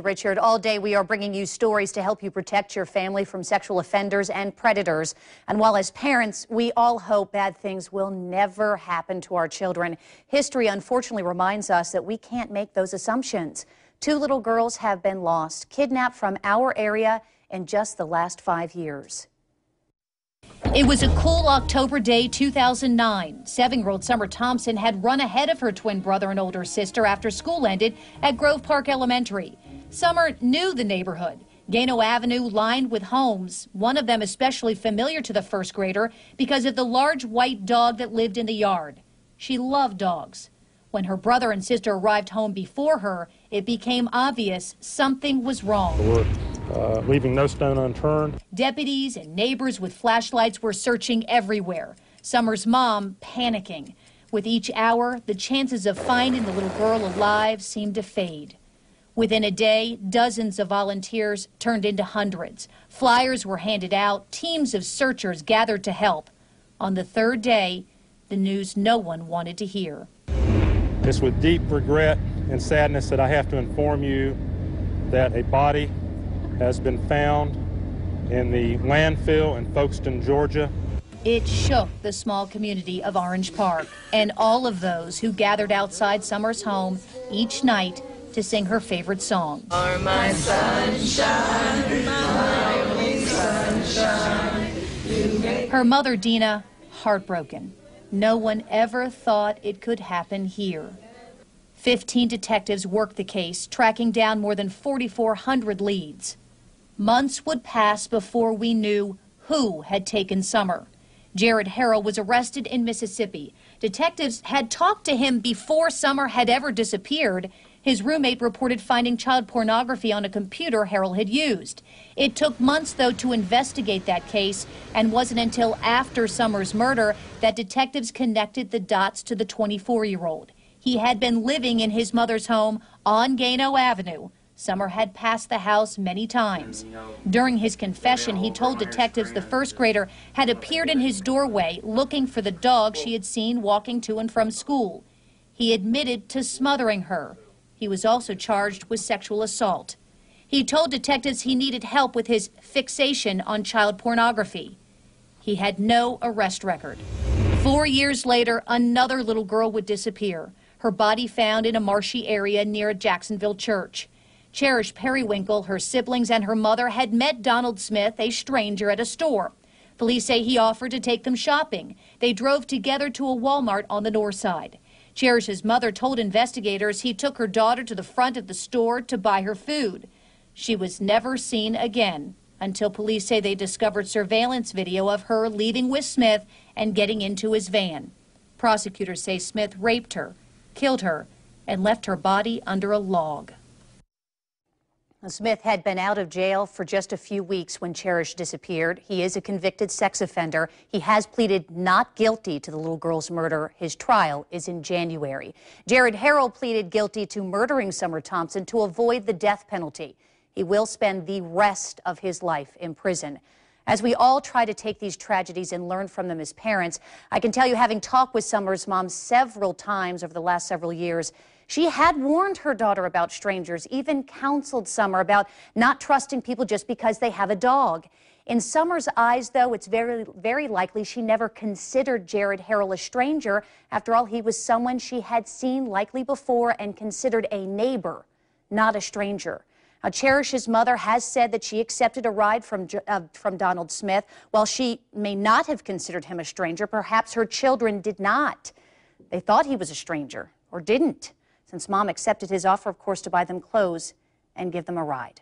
Richard, all day we are bringing you stories to help you protect your family from sexual offenders and predators. And while as parents, we all hope bad things will never happen to our children, history unfortunately reminds us that we can't make those assumptions. 2 little girls have been lost, kidnapped from our area in just the last 5 years. It was a cool October day, 2009. 7-year-old Summer Thompson had run ahead of her twin brother and older sister after school ended at Grove Park Elementary. Summer knew the neighborhood. Gano Avenue lined with homes, one of them especially familiar to the first grader because of the large white dog that lived in the yard. She loved dogs. When her brother and sister arrived home before her, it became obvious something was wrong. We're leaving no stone unturned. Deputies and neighbors with flashlights were searching everywhere. Summer's mom panicking. With each hour, the chances of finding the little girl alive seemed to fade. Within a day, dozens of volunteers turned into hundreds. Flyers were handed out. Teams of searchers gathered to help. On the 3rd day, the news no one wanted to hear. It's with deep regret and sadness that I have to inform you that a body has been found in the landfill in Folkestone, Georgia. It shook the small community of Orange Park and all of those who gathered outside Summer's home each night to sing her favorite song. Are my sunshine, my only sunshine. Her mother, Dina, heartbroken. No one ever thought it could happen here. 15 detectives worked the case, tracking down more than 4,400 leads. Months would pass before we knew who had taken Summer. Jared Harrell was arrested in Mississippi. Detectives had talked to him before Summer had ever disappeared. His roommate reported finding child pornography on a computer Harrell had used. It took months, though, to investigate that case, and wasn't until after Summer's murder that detectives connected the dots to the 24-year-old. He had been living in his mother's home on Gano Avenue. Summer had passed the house many times. During his confession, he told detectives the first grader had appeared in his doorway looking for the dog she had seen walking to and from school. He admitted to smothering her. He was also charged with sexual assault. He told detectives he needed help with his fixation on child pornography. He had no arrest record. 4 years later, another little girl would disappear. Her body found in a marshy area near a Jacksonville church. Cherish Periwinkle, her siblings, and her mother had met Donald Smith, a stranger, at a store. Police say he offered to take them shopping. They drove together to a Walmart on the north side. Cherish's mother told investigators he took her daughter to the front of the store to buy her food. She was never seen again until police say they discovered surveillance video of her leaving with Smith and getting into his van. Prosecutors say Smith raped her, killed her, and left her body under a log. Smith had been out of jail for just a few weeks when Cherish disappeared. He is a convicted sex offender. He has pleaded not guilty to the little girl's murder. His trial is in January. Jared Harrell pleaded guilty to murdering Summer Thompson to avoid the death penalty. He will spend the rest of his life in prison. As we all try to take these tragedies and learn from them as parents, I can tell you, having talked with Summer's mom several times over the last several years, she had warned her daughter about strangers, even counseled Summer about not trusting people just because they have a dog. In Summer's eyes, though, it's very likely she never considered Jared Harrell a stranger. After all, he was someone she had seen likely before and considered a neighbor, not a stranger. Now, Cherish's mother has said that she accepted a ride from Donald Smith. While she may not have considered him a stranger, perhaps her children did not. They thought he was a stranger, or didn't, since Mom accepted his offer, of course, to buy them clothes and give them a ride.